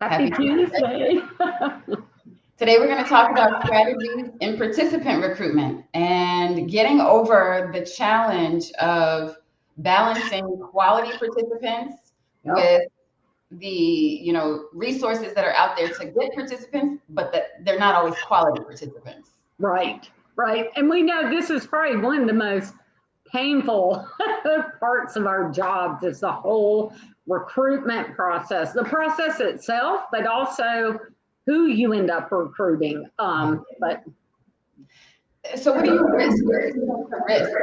Happy Tuesday. Today we're going to talk about strategies in participant recruitment and getting over the challenge of balancing quality participants with the resources that are out there to get participants, but that they're not always quality participants. Right. And we know this is probably one of the most painful parts of our jobs is the whole recruitment process, the process itself, but also who you end up recruiting. But so what do you risk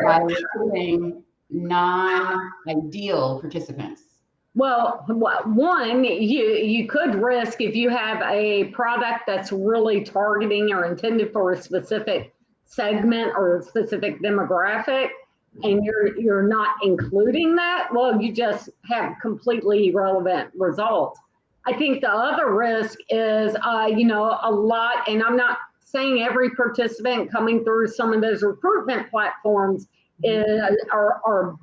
by recruiting non-ideal participants? Well, one, you could risk if you have a product that's really targeting or intended for a specific segment or a specific demographic, and you're not including that, well, you just have completely irrelevant results. I think the other risk is, a lot, and I'm not saying every participant coming through some of those recruitment platforms are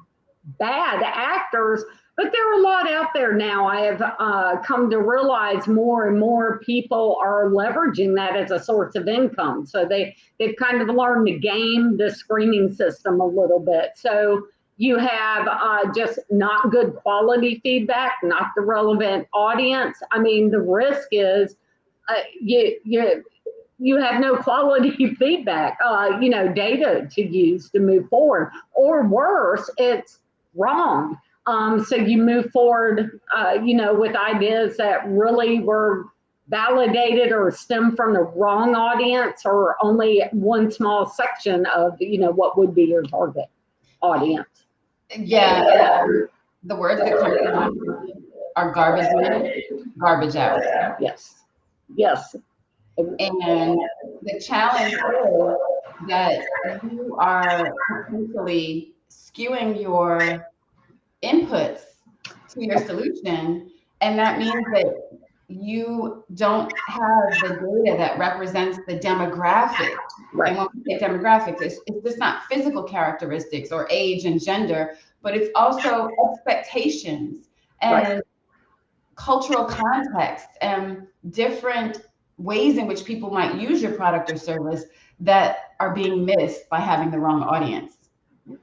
bad actors, but there are a lot out there now. I have come to realize more and more people are leveraging that as a source of income. So they've kind of learned to game the screening system a little bit. So you have just not good quality feedback, not the relevant audience. I mean, the risk is you have no quality feedback, data to use to move forward. Or worse, it's wrong. So you move forward, with ideas that really were validated or stem from the wrong audience or only one small section of, what would be your target audience. Yeah. The words that come to mind are garbage in, garbage out. Yes. And the challenge is that you are potentially skewing your inputs to your solution, and that means that you don't have the data that represents the demographic. Right. And when we say demographics, it's just not physical characteristics or age and gender, but it's also expectations and cultural context and different ways in which people might use your product or service that are being missed by having the wrong audience.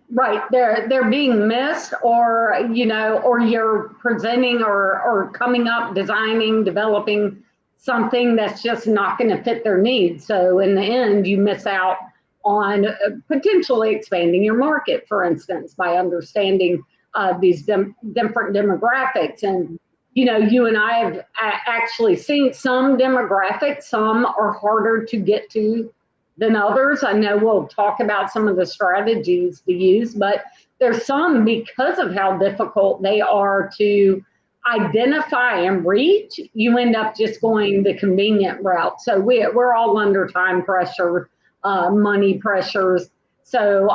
Right, they're being missed, or you're presenting or coming up, designing, developing something that's just not going to fit their needs. So in the end, you miss out on potentially expanding your market, for instance, by understanding these different demographics. And you and I have actually seen some demographics. Some are harder to get to than others. I know we'll talk about some of the strategies to use, but there's some, because of how difficult they are to identify and reach, you end up just going the convenient route. So we're all under time pressure, money pressures. So,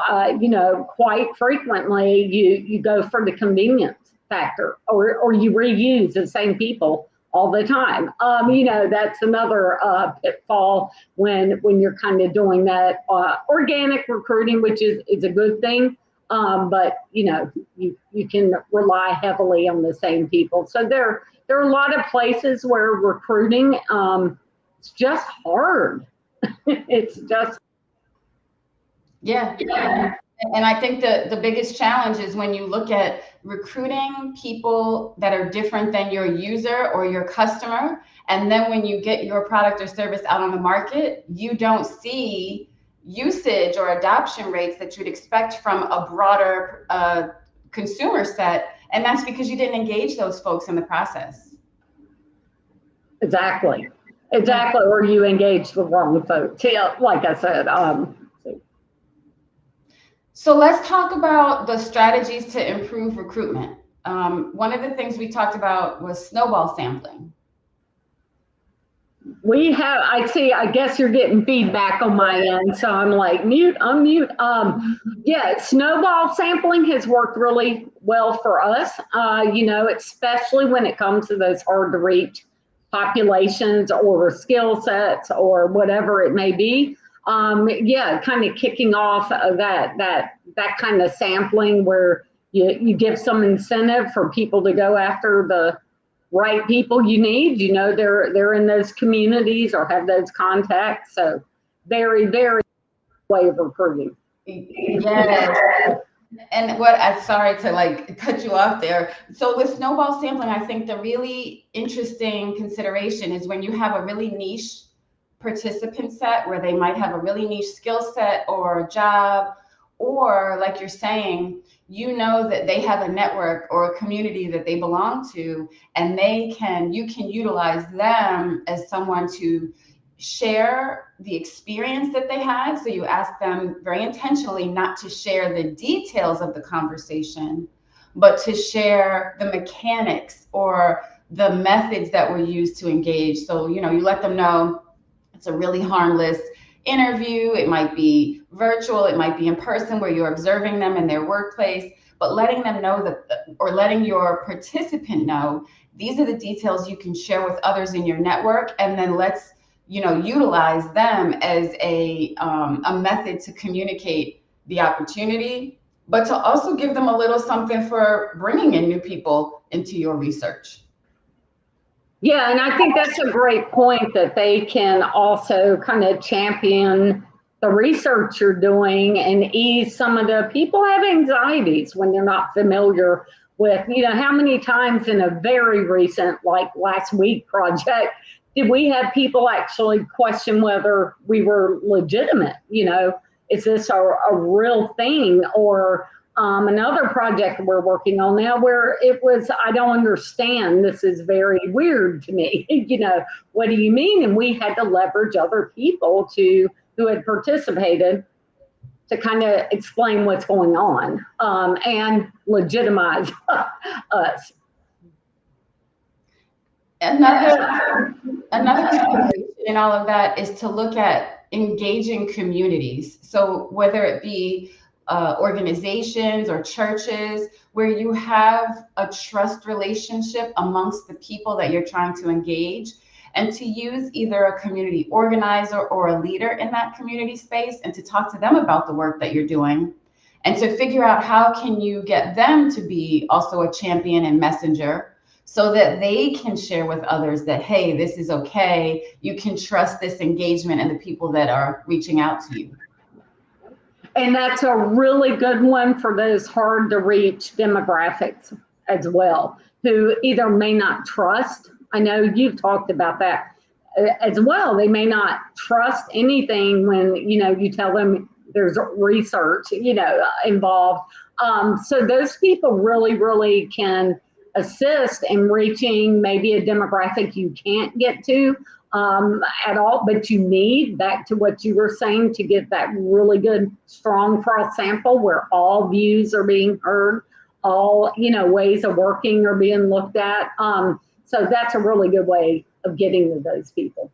quite frequently you go for the convenience factor, or you reuse the same people all the time. That's another pitfall when you're kind of doing that organic recruiting, which is a good thing. But you can rely heavily on the same people. So there are a lot of places where recruiting it's just hard. It's just And I think the biggest challenge is when you look at recruiting people that are different than your user or your customer, and then when you get your product or service out on the market, you don't see usage or adoption rates that you'd expect from a broader consumer set, and that's because you didn't engage those folks in the process. Exactly, or you engage the wrong folks. Yeah, like I said. So let's talk about the strategies to improve recruitment. One of the things we talked about was snowball sampling. I guess you're getting feedback on my end, so I'm like, mute, unmute. Snowball sampling has worked really well for us, especially when it comes to those hard to reach populations or skill sets or whatever it may be. Kind of kicking off that kind of sampling where you give some incentive for people to go after the right people you need. You know, they're in those communities or have those contacts. So very, very way of recruiting. Yes. And I'm sorry to like cut you off there. So with snowball sampling, I think the really interesting consideration is when you have a really niche participant set where they might have a really niche skill set or job, or like you're saying, you know that they have a network or a community that they belong to, and you can utilize them as someone to share the experience that they had. So you ask them very intentionally not to share the details of the conversation, but to share the mechanics or the methods that were used to engage. So, you know, you let them know it's a really harmless interview. It might be virtual, it might be in person where you're observing them in their workplace, but letting them know that, or letting your participant know, these are the details you can share with others in your network, and then let's, you know, utilize them as a method to communicate the opportunity, but to also give them a little something for bringing in new people into your research. Yeah, and I think that's a great point that they can also kind of champion the research you're doing and ease some of the people have anxieties when they're not familiar with, you know, how many times in a very recent, like last week project, did we have people actually question whether we were legitimate? You know, is this a real thing? Or another project we're working on now where it was, I don't understand, this is very weird to me. You know, what do you mean? And we had to leverage other people who had participated to kind of explain what's going on and legitimize us. Another consideration in all of that is to look at engaging communities. So whether it be organizations or churches where you have a trust relationship amongst the people that you're trying to engage, and to use either a community organizer or a leader in that community space and to talk to them about the work that you're doing, and to figure out how can you get them to be also a champion and messenger so that they can share with others that, hey, this is okay. You can trust this engagement and the people that are reaching out to you. And that's a really good one for those hard to reach demographics as well, who either may not trust. I know you've talked about that as well. They may not trust anything when, you know, you tell them there's research, you know, involved. So those people really, really can assist in reaching maybe a demographic you can't get to at all, but you need, back to what you were saying, to get that really good, strong cross sample where all views are being heard, all, you know, ways of working are being looked at. So that's a really good way of getting to those people.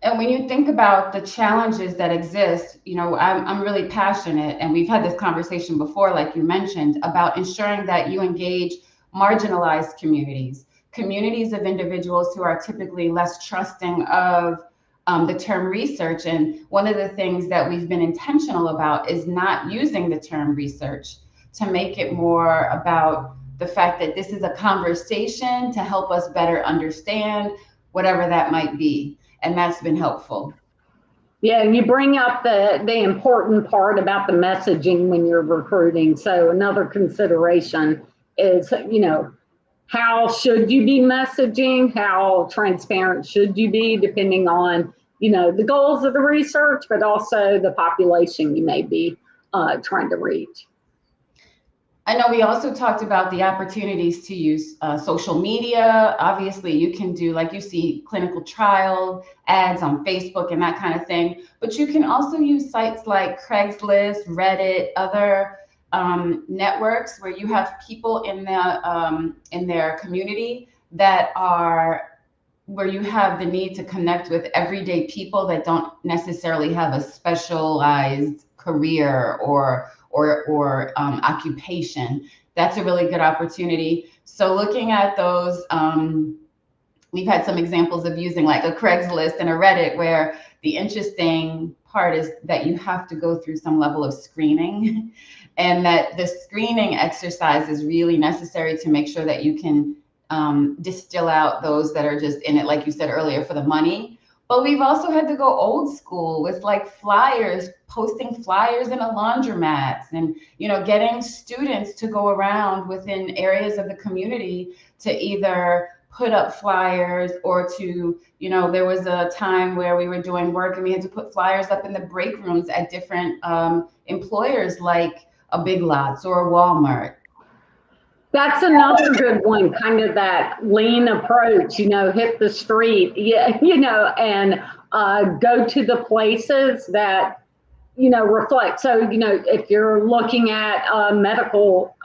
And when you think about the challenges that exist, you know, I'm really passionate, and we've had this conversation before, like you mentioned, about ensuring that you engage marginalized communities of individuals who are typically less trusting of the term research. And one of the things that we've been intentional about is not using the term research, to make it more about the fact that this is a conversation to help us better understand whatever that might be. And that's been helpful. Yeah, and you bring up the important part about the messaging when you're recruiting. So another consideration is, you know, how should you be messaging? How transparent should you be, depending on, you know, the goals of the research, but also the population you may be trying to reach. I know we also talked about the opportunities to use social media. Obviously, you can do, like you see, clinical trial ads on Facebook and that kind of thing. But you can also use sites like Craigslist, Reddit, other networks where you have people in their community that are, where you have the need to connect with everyday people that don't necessarily have a specialized career or occupation. That's a really good opportunity. So looking at those we've had some examples of using like a Craigslist and a Reddit, where the interesting part is that you have to go through some level of screening, and that the screening exercise is really necessary to make sure that you can distill out those that are just in it, like you said earlier, for the money. But we've also had to go old school with like flyers, posting flyers in a laundromat, and getting students to go around within areas of the community to either put up flyers or to, there was a time where we were doing work and we had to put flyers up in the break rooms at different employers like a Big Lots or a Walmart. That's another good one, kind of that lean approach, hit the street, and go to the places that, reflect. So, if you're looking at medical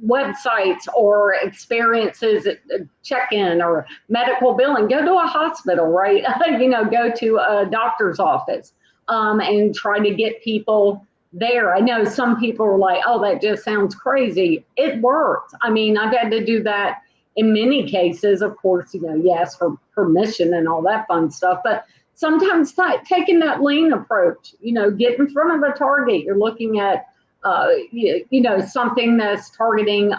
websites or experiences at check-in or medical billing, go to a hospital, right? Go to a doctor's office and try to get people there. I know some people are like, oh, that just sounds crazy. It works. I mean, I've had to do that in many cases, of course, yes, for permission and all that fun stuff, but sometimes taking that lean approach, get in front of a target. You're looking at something that's targeting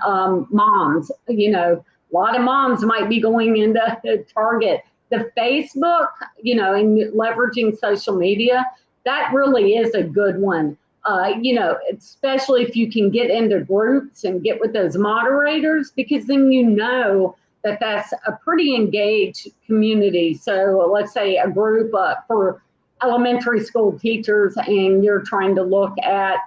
moms. A lot of moms might be going into Target. The Facebook, and leveraging social media, that really is a good one. Especially if you can get into groups and get with those moderators, because then that that's a pretty engaged community. So let's say a group for elementary school teachers, and you're trying to look at,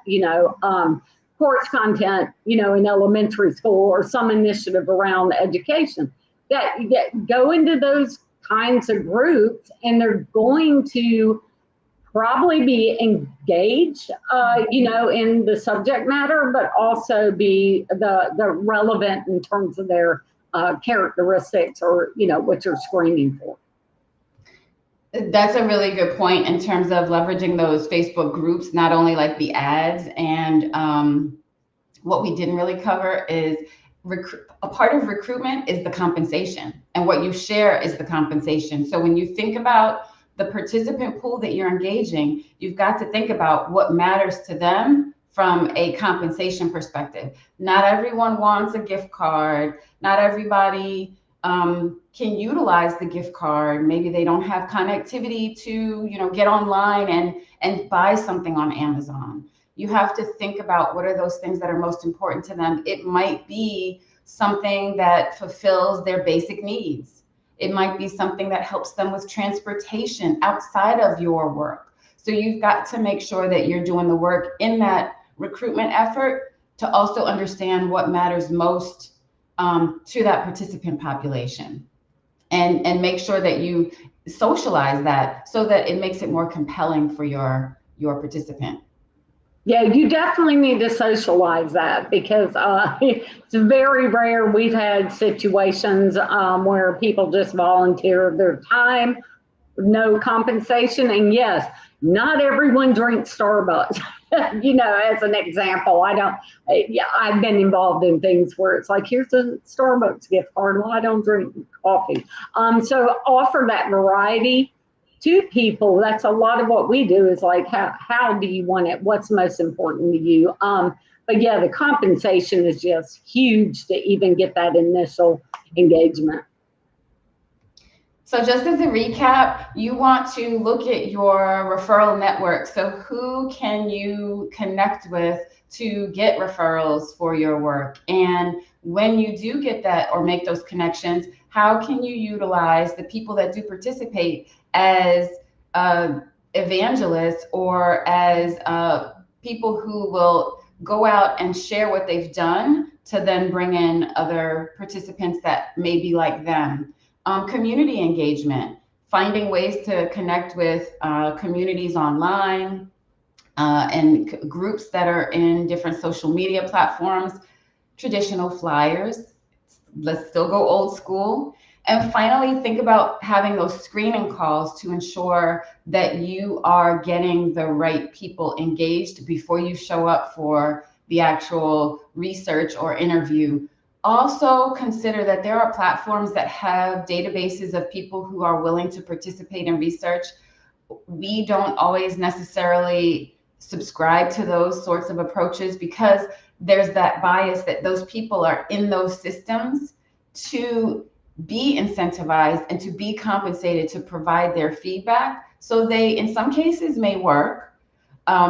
course content, in elementary school, or some initiative around education, that go into those kinds of groups, and they're going to probably be engaged, in the subject matter, but also be the relevant in terms of their characteristics, or, what you're screening for. That's a really good point in terms of leveraging those Facebook groups, not only like the ads. And what we didn't really cover is a part of recruitment is the compensation, and what you share is the compensation. So when you think about the participant pool that you're engaging, you've got to think about what matters to them from a compensation perspective. Not everyone wants a gift card. Not everybody can utilize the gift card. Maybe they don't have connectivity to, get online and buy something on Amazon. You have to think about what are those things that are most important to them. It might be something that fulfills their basic needs. It might be something that helps them with transportation outside of your work. So you've got to make sure that you're doing the work in that recruitment effort to also understand what matters most to that participant population, and make sure that you socialize that so that it makes it more compelling for your participant. Yeah, you definitely need to socialize that, because it's very rare. We've had situations where people just volunteer their time, no compensation. And yes, not everyone drinks Starbucks, as an example. I've been involved in things where it's like, here's a Starbucks gift card. Well, I don't drink coffee. So offer that variety to people. That's a lot of what we do, is like, how do you want it? What's most important to you? But yeah, the compensation is just huge to even get that initial engagement. So just as a recap, you want to look at your referral network. So who can you connect with to get referrals for your work? And when you do get that or make those connections, how can you utilize the people that do participate as evangelists, or as people who will go out and share what they've done to then bring in other participants that may be like them? Community engagement, finding ways to connect with communities online and groups that are in different social media platforms, traditional flyers. Let's still go old school. And finally, think about having those screening calls to ensure that you are getting the right people engaged before you show up for the actual research or interview Also consider that there are platforms that have databases of people who are willing to participate in research. We don't always necessarily subscribe to those sorts of approaches because there's that bias that those people are in those systems to be incentivized and to be compensated to provide their feedback. So they, in some cases, may work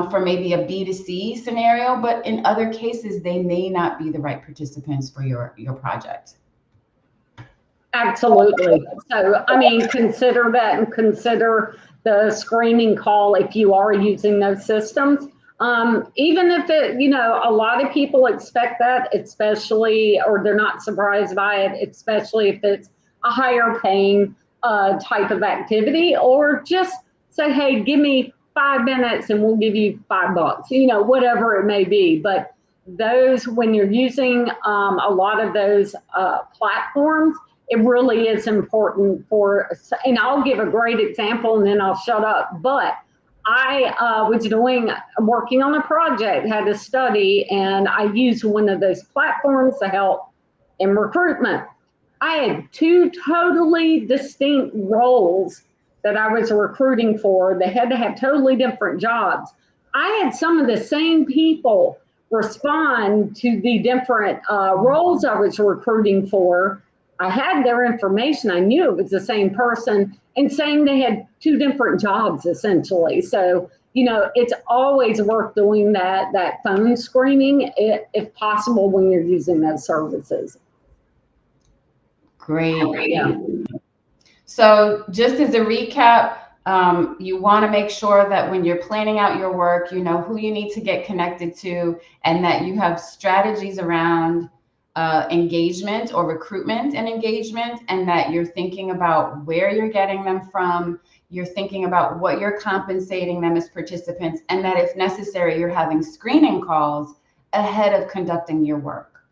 for maybe a B2C scenario, but in other cases, they may not be the right participants for your project. Absolutely. So, I mean, consider that and consider the screening call if you are using those systems. Even if it, you know, a lot of people expect that, especially, or they're not surprised by it, especially if it's a higher paying type of activity, or just say, hey, give me 5 minutes and we'll give you $5, you know, whatever it may be. But those, when you're using a lot of those platforms, it really is important for, and I'll give a great example and then I'll shut up. But I was working on a project, had a study, and I used one of those platforms to help in recruitment. I had 2 totally distinct roles that I was recruiting for. They had to have totally different jobs. I had some of the same people respond to the different roles I was recruiting for. I had their information. I knew it was the same person, and saying they had 2 different jobs essentially. So, you know, it's always worth doing that phone screening if possible when you're using those services. Great. Yeah. So just as a recap, you want to make sure that when you're planning out your work, you know who you need to get connected to, and that you have strategies around engagement or recruitment and engagement, and that you're thinking about where you're getting them from, you're thinking about what you're compensating them as participants, and that if necessary, you're having screening calls ahead of conducting your work.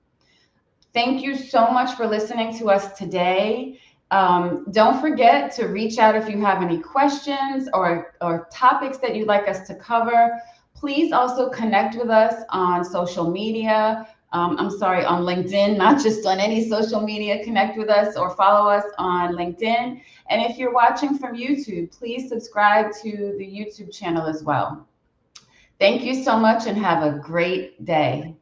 Thank you so much for listening to us today. Don't forget to reach out if you have any questions or topics that you'd like us to cover. Please also connect with us on social media. On LinkedIn, not just on any social media. Connect with us or follow us on LinkedIn. And if you're watching from YouTube, please subscribe to the YouTube channel as well. Thank you so much and have a great day.